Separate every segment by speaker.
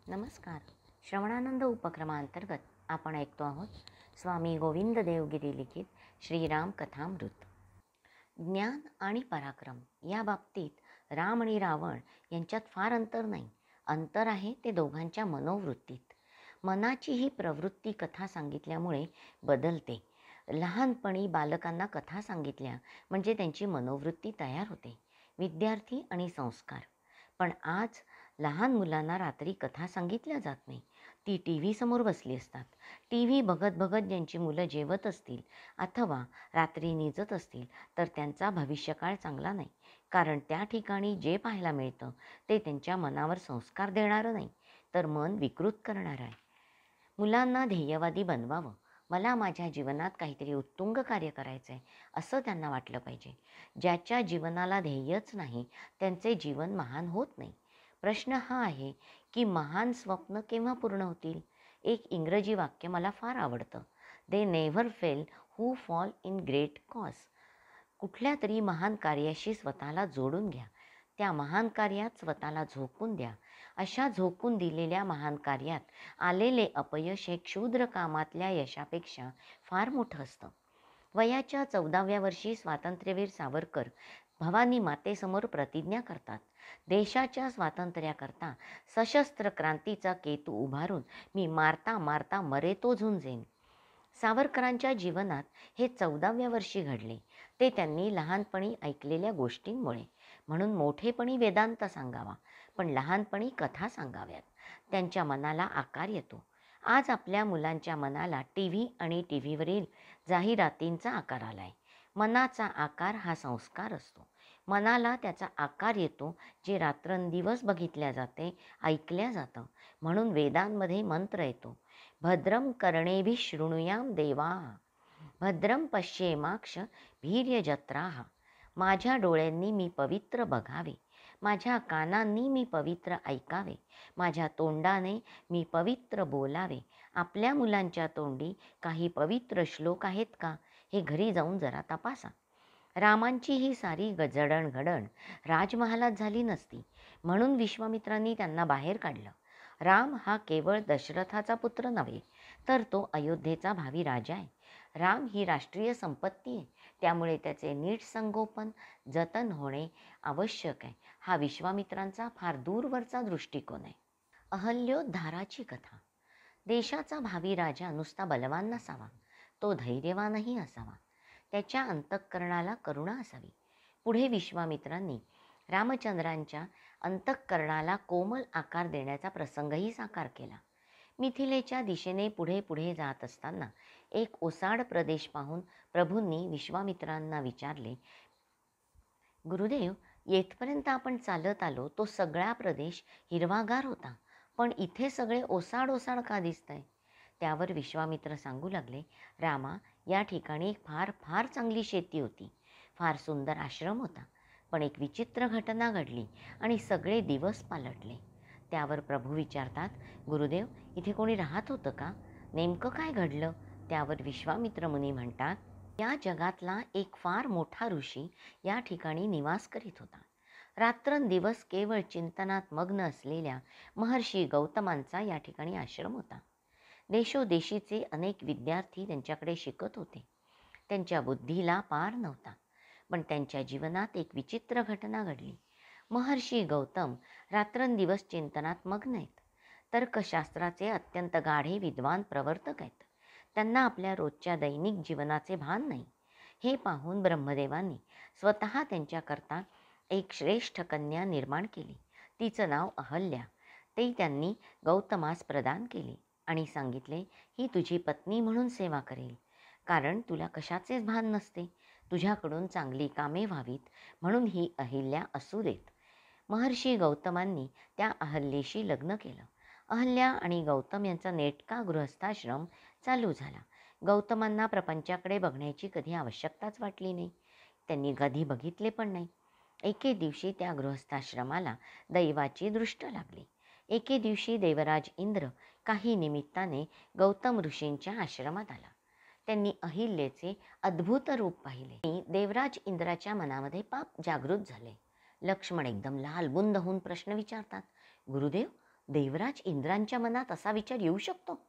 Speaker 1: नमस्कार. श्रवणानंद उपक्रमांतर्गत आपण ऐकतो आहोत स्वामी गोविंद देवगिरी लिखित श्रीराम कथामृत. ज्ञान आणि पराक्रम या बाबतीत राम आणि रावण यांच्यात फार अंतर नाही. अंतर आहे ते दोघांच्या मनोवृत्तीत. मनाची ही प्रवृत्ती कथा सांगितल्यामुळे बदलते. लहानपणी बालकांना कथा सांगितल्या म्हणजे त्यांची मनोवृत्ती तयार होते. विद्यार्थी आणि संस्कार. पण आज लहान मुलांना रात्री कथा सांगितल्या जात नाही. ती टी व्ही समोर बसली असतात. टी व्ही बघत बघत ज्यांची मुलं जेवत असतील अथवा रात्री निजत असतील तर त्यांचा भविष्यकाळ चांगला नाही. कारण त्या ठिकाणी जे पाहायला मिळतं ते त्यांच्या मनावर संस्कार देणारं नाही, तर मन विकृत करणारं आहे. मुलांना ध्येयवादी बनवावं. मला माझ्या जीवनात काहीतरी उत्तुंग कार्य करायचं आहे असं त्यांना वाटलं पाहिजे. ज्याच्या जीवनाला ध्येयच नाही त्यांचे जीवन महान होत नाही. प्रश्न हा आहे की महान स्वप्न केव्हा पूर्ण होतील. एक इंग्रजी वाक्य मला फार आवडतं. They never fail who fall in great cause. कुठल्या तरी महान कार्याशी स्वतःला जोडून घ्या. त्या महान कार्यात स्वतःला झोकून द्या. अशा झोकून दिलेल्या महान कार्यात आलेले अपयश हे क्षुद्र कामातल्या यशापेक्षा फार मोठं असतं. वयाच्या 14व्या वर्षी स्वातंत्र्यवीर सावरकर भवानी मातेसमोर प्रतिज्ञा करतात. देशाच्या स्वातंत्र्याकरता सशस्त्र क्रांतीचा केतू उभारून मी मारता मारता मरे तो झुंजेन. सावरकरांच्या जीवनात हे 14व्या वर्षी घडले. ते त्यांनी लहानपणी ऐकलेल्या गोष्टींमुळे. म्हणून मोठेपणी वेदांत सांगावा, पण लहानपणी कथा सांगाव्यात. त्यांच्या मनाला आकार येतो. आज आपल्या मुलांच्या मनाला टी व्ही आणि टी व्हीवरील जाहिरातींचा आकार आलाय. मनाचा आकार हा संस्कार असतो. मनाला त्याचा आकार येतो जे रात्रंदिवस बघितल्या जाते, ऐकल्या जातं. म्हणून वेदांमध्ये मंत्र येतो, भद्रं कर्णेभिः शृणुयाम देवाः भद्रं पश्येमाक्ष वीर्यजत्राः. माझ्या डोळ्यांनी मी पवित्र बघावे, माझ्या कानांनी मी पवित्र ऐकावे, माझ्या तोंडाने मी पवित्र बोलावे. आपल्या मुलांच्या तोंडी काही पवित्र श्लोक आहेत का हे घरी जाऊन जरा तपासा. रामांची ही सारी जडणघडण राजमहालात झाली नसती, म्हणून विश्वामित्रांनी त्यांना बाहेर काढलं. राम हा केवळ दशरथाचा पुत्र नव्हे, तर तो अयोध्येचा भावी राजा आहे. राम ही राष्ट्रीय संपत्ती आहे, त्यामुळे त्याचे नीट संगोपन जतन होणे आवश्यक आहे. हा विश्वामित्रांचा फार दूरवरचा दृष्टिकोन आहे. अहल्योद्धाराची कथा. देशाचा भावी राजा नुसता बलवान नसावा, तो धैर्यवानही असावा. त्याच्या अंतःकरणाला करुणा असावी. पुढे विश्वामित्रांनी रामचंद्रांच्या अंतःकरणाला कोमल आकार देण्याचा प्रसंगही साकार केला. मिथिलेच्या दिशेने पुढे पुढे जात असताना एक ओसाड प्रदेश पाहून प्रभूंनी विश्वामित्रांना विचारले, गुरुदेव, येथपर्यंत आपण चालत आलो तो सगळा प्रदेश हिरवागार होता, पण इथे सगळे ओसाड ओसाड का दिसतंय? त्यावर विश्वामित्र सांगू लागले, रामा, या ठिकाणी एक फार फार चांगली शेती होती, फार सुंदर आश्रम होता. पण एक विचित्र घटना घडली आणि सगळे दिवस पालटले. त्यावर प्रभू विचारतात, गुरुदेव, इथे कोणी राहत होतं का? नेमकं काय घडलं? त्यावर विश्वामित्र मुनी म्हणतात, या जगातला एक फार मोठा ऋषी या ठिकाणी निवास करीत होता. रात्रंदिवस केवळ चिंतनात मग्न असलेल्या महर्षी गौतमांचा या ठिकाणी आश्रम होता. देशोदेशीचे अनेक विद्यार्थी त्यांच्याकडे शिकत होते. त्यांच्या बुद्धीला पार नव्हता. पण त्यांच्या जीवनात एक विचित्र घटना घडली. महर्षी गौतम रात्रंदिवस चिंतनात मग्न आहेत. तर्कशास्त्राचे अत्यंत गाढे विद्वान प्रवर्तक आहेत. त्यांना आपल्या रोजच्या दैनिक जीवनाचे भान नाही. हे पाहून ब्रह्मदेवांनी स्वतः त्यांच्याकरता एक श्रेष्ठ कन्या निर्माण केली. तिचं नाव अहल्या. ते त्यांनी गौतमास प्रदान केले आणि सांगितले, ही तुझी पत्नी म्हणून सेवा करेल, कारण तुला कशाचेच भान नसते. तुझ्याकडून चांगली कामे व्हावीत म्हणून ही अहिल्या असू देत. महर्षी गौतमांनी त्या अहल्येशी लग्न केलं. अहल्या आणि गौतम यांचा नेटका गृहस्थाश्रम चालू झाला. गौतमांना प्रपंचाकडे बघण्याची कधी आवश्यकताच वाटली नाही. त्यांनी कधी बघितले पण नाही. एके दिवशी त्या गृहस्थाश्रमाला दैवाची दृष्ट लागली. एके दिवशी देवराज इंद्र काही निमित्ताने गौतम ऋषींच्या आश्रमात आला. त्यांनी अहिल्याचे अद्भुत रूप पाहिले. देवराज इंद्राच्या मनामध्ये पाप जागृत झाले. लक्ष्मण एकदम लालबुंद होऊन प्रश्न विचारतात, गुरुदेव, देवराज इंद्रांच्या मनात असा विचार येऊ शकतो?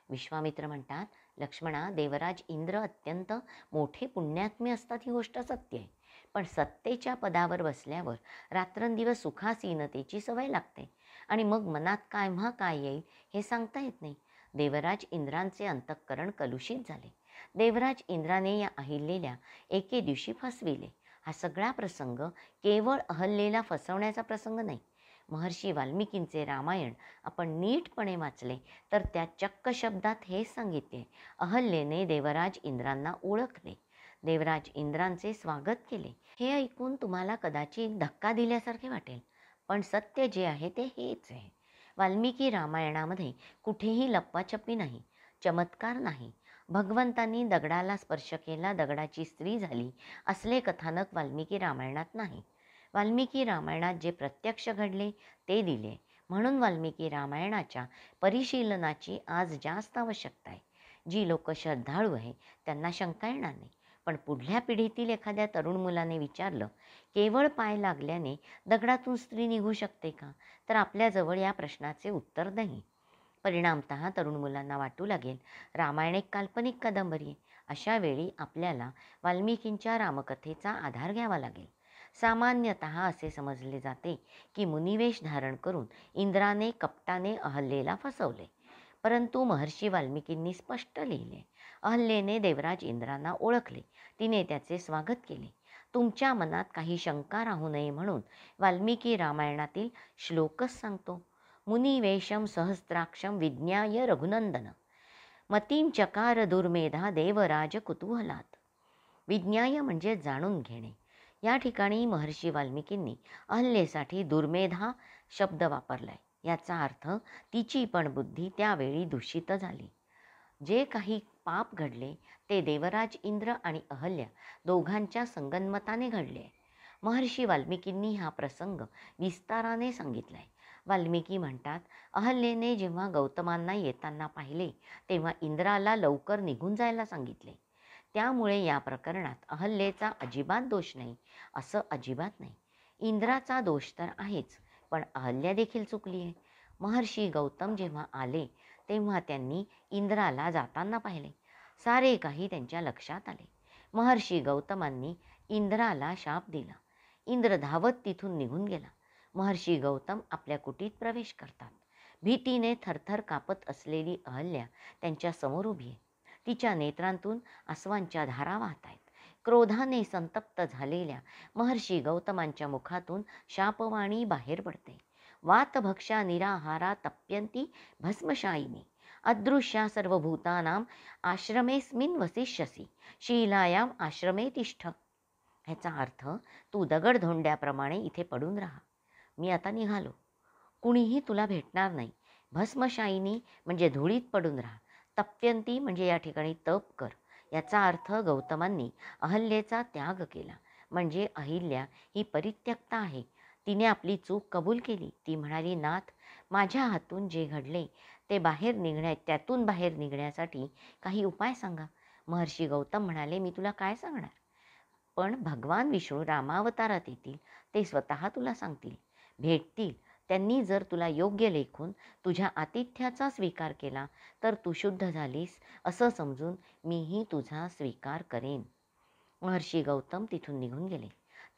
Speaker 1: विश्वामित्र म्हणतात, लक्ष्मणा, देवराज इंद्र अत्यंत मोठे पुण्यात्मे असतात ही गोष्ट सत्य आहे. पण सत्तेच्या पदावर बसल्यावर रात्रंदिवस सुखासीनतेची सवय लागते आणि मग मनात केव्हा काय येईल हे सांगता येत नाही. देवराज इंद्रांचे अंतःकरण कलुषित झाले. देवराज इंद्राने या अहिल्याला एके दिवशी फसविले. हा सगळा प्रसंग केवळ अहल्येला फसवण्याचा प्रसंग नाही. महर्षी वाल्मिकींचे रामायण आपण नीटपणे वाचले तर त्यात चक्क शब्दात हेच सांगितले. अहल्येने देवराज इंद्रांना ओळखले, देवराज इंद्रांचे स्वागत केले. हे ऐकून तुम्हाला कदाचित धक्का दिल्यासारखे वाटेल, पण सत्य जे आहे ते हेच आहे. वाल्मिकी रामायणामध्ये कुठेही लप्पाछप्पी नाही, चमत्कार नाही. भगवंतांनी दगडाला स्पर्श केला, दगडाची स्त्री झाली असले कथानक वाल्मिकी रामायणात नाही. वाल्मिकी रामायणात जे प्रत्यक्ष घडले ते दिले. म्हणून वाल्मिकी रामायणाच्या परिशीलनाची आज जास्त आवश्यकता आहे. जी लोक श्रद्धाळू आहे त्यांना शंका येणार नाही. पण पुढल्या पिढीतील एखाद्या तरुण मुलाने विचारलं, केवळ पाय लागल्याने दगडातून स्त्री निघू शकते का? तर आपल्याजवळ या प्रश्नाचे उत्तर नाही. परिणामतः तरुण मुलांना वाटू लागेल, रामायण एक काल्पनिक कादंबरी आहे. अशा वेळी आपल्याला वाल्मिकींच्या रामकथेचा आधार घ्यावा लागेल. सामान्यतः असे समजले जाते की मुनिवेश धारण करून इंद्राने कपटाने अहल्येला फसवले. परंतु महर्षी वाल्मिकींनी स्पष्ट लिहिले, अहल्येने देवराज इंद्रांना ओळखले, तिने त्याचे स्वागत केले. तुमच्या मनात काही शंका राहू नये म्हणून वाल्मिकी रामायणातील श्लोकच सांगतो. मुनिवेशम सहस्त्राक्षम विज्ञाय रघुनंदन मतीं चकार दुर्मेधा देवराज कुतूहलात. विज्ञाय म्हणजे जाणून घेणे. या ठिकाणी महर्षी वाल्मिकींनी अहल्येसाठी दुर्मेधा शब्द वापरलाय. याचा अर्थ तिची पण बुद्धी त्यावेळी दूषित झाली. जे काही पाप घडले ते देवराज इंद्र आणि अहल्या दोघांच्या संगनमताने घडले. महर्षी वाल्मिकींनी हा प्रसंग विस्ताराने सांगितलाय. वाल्मिकी म्हणतात, अहल्येने जेव्हा गौतमांना येताना पाहिले तेव्हा इंद्राला लवकर निघून जायला सांगितले. त्यामुळे या प्रकरणात अहल्येचा अजिबात दोष नाही असं अजिबात नाही. इंद्राचा दोष तर आहेच, पण अहल्या देखील चुकली आहे. महर्षी गौतम जेव्हा आले तेव्हा त्यांनी इंद्राला जाताना पाहिले. सारे काही त्यांच्या लक्षात आले. महर्षी गौतमांनी इंद्राला शाप दिला. इंद्र धावत तिथून निघून गेला. महर्षी गौतम आपल्या कुटीत प्रवेश करतात. भीतीने थरथर कापत असलेली अहल्या त्यांच्या समोर उभी आहे. तिच्या नेत्रांतून आसवांच्या धारा वाहत आहेत. क्रोधाने संतप्त झालेल्या महर्षी गौतमांच्या मुखातून शापवाणी बाहेर पडते. वातभक्षा निराहारा तप्यंती भस्मशायिनी अदृश्या सर्वभूतानां आश्रमेस्मिन् वसिष्यसि शीलायाम आश्रमे तिष्ठ. ह्याचा अर्थ, तू दगडधोंड्याप्रमाणे इथे पडून राहा. मी आता निघालो. कुणीही तुला भेटणार नाही. भस्मशायिनी म्हणजे धुळीत पडून राहा. तप्यंती म्हणजे या ठिकाणी तप कर. याचा अर्थ गौतमांनी अहल्येचा त्याग केला. म्हणजे अहिल्या ही परित्यक्ता आहे. तिने आपली चूक कबूल केली. ती म्हणाली, नाथ, माझ्या हातून जे घडले ते त्यातून बाहेर निघण्यासाठी काही उपाय सांगा. महर्षी गौतम म्हणाले, मी तुला काय सांगणार? पण भगवान विष्णू रामावतारात येतील, ते स्वतः तुला सांगतील, भेटतील. त्यांनी जर तुला योग्य लेखून तुझ्या आतिथ्याचा स्वीकार केला तर तू शुद्ध झालीस असं समजून मीही तुझा स्वीकार करेन. महर्षी गौतम तिथून निघून गेले.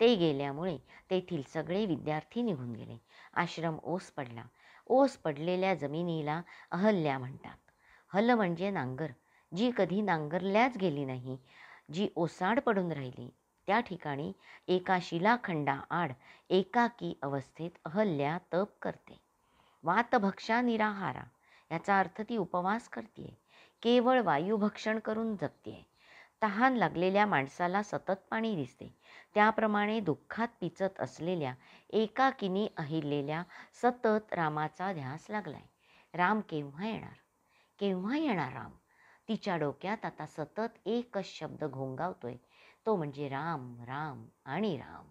Speaker 1: ते गेल्यामुळे तेथील सगळे विद्यार्थी निघून गेले. आश्रम ओस पडला. ओस पडलेल्या जमिनीला अहल्या म्हणतात. हल म्हणजे नांगर. जी कधी नांगरल्याच गेली नाही, जी ओसाड पडून राहिली, त्या ठिकाणी एका शिलाखंडाआड एकाकी अवस्थेत अहल्या तप करते. वातभक्षा निराहारा याचा अर्थ ती उपवास करते. केवळ वायुभक्षण करून जगते. तहान लागलेल्या माणसाला सतत पाणी दिसते. त्याप्रमाणे दुःखात पिचत असलेल्या एकाकिनी अहिल्याला सतत रामाचा ध्यास लागलाय. राम केव्हा येणार? केव्हा येणार राम? तिच्या डोक्यात आता सतत एकच शब्द घोंगावतोय, तो म्हणजे राम, राम आणि राम.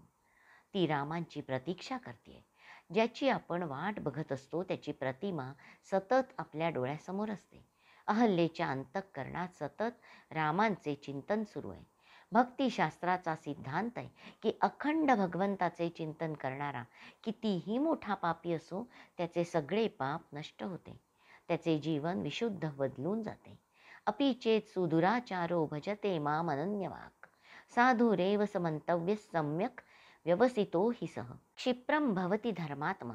Speaker 1: ती रामांची प्रतीक्षा करते. ज्याची आपण वाट बघत असतो त्याची प्रतिमा सतत आपल्या डोळ्यासमोर असते. अहल्येच्या अंतःकरणात सतत रामांचे चिंतन सुरू आहे. भक्तिशास्त्राचा सिद्धांत आहे की अखंड भगवंताचे चिंतन करणारा कितीही मोठा पापी असो त्याचे सगळे पाप नष्ट होते, त्याचे जीवन विशुद्ध बदलून जाते. अपि चेत सुदुराचारो भजते माम अनन्यवाक साधुरेव समंतव्य सम्यक व्यवसितो हि सह क्षिप्रम भवती धर्मात्मा.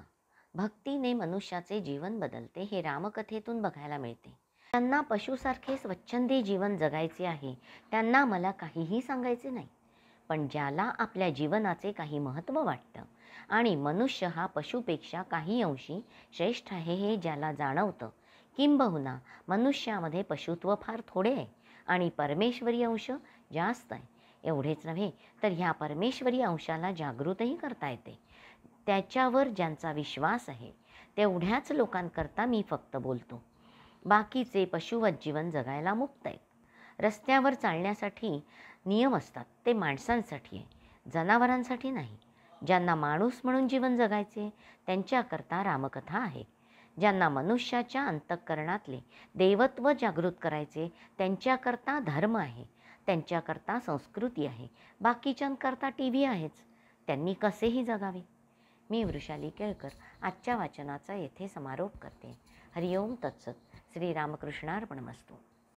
Speaker 1: भक्तीने मनुष्याचे जीवन बदलते हे रामकथेतून बघायला मिळते. त्यांना पशुसारखे स्वच्छंदी जीवन जगायचे आहे, त्यांना मला काहीही सांगायचे नाही. पण ज्याला आपल्या जीवनाचे काही महत्त्व वाटतं आणि मनुष्य हा पशुपेक्षा काही अंशी श्रेष्ठ आहे हे ज्याला जाणवतं, किंबहुना मनुष्यामध्ये पशुत्व फार थोडे आहे आणि परमेश्वरी अंश जास्त आहे, एवढेच नव्हे तर ह्या परमेश्वरी अंशाला जागृतही करता येते. त्याच्यावर ज्यांचा विश्वास आहे तेवढ्याच लोकांकरता मी फक्त बोलतो. बाकीचे पशुवत जीवन जगायला मुक्त आहेत. रस्त्यावर चालण्यासाठी नियम असतात, ते माणसांसाठी आहे, जनावरांसाठी नाही. ज्यांना माणूस म्हणून जीवन जगायचे त्यांच्याकरता रामकथा आहे. ज्यांना मनुष्याच्या अंतःकरणातले देवत्व जागृत करायचे त्यांच्याकरता धर्म आहे, त्यांच्याकरता संस्कृती आहे. बाकीच्यांकरता TV आहेच, त्यांनी कसेही जगावे. मी वृषाली केळकर आजच्या वाचनाचा येथे समारोप करते. हरिओम तत्सत. श्रीरामकृष्णार्पणमस्तु.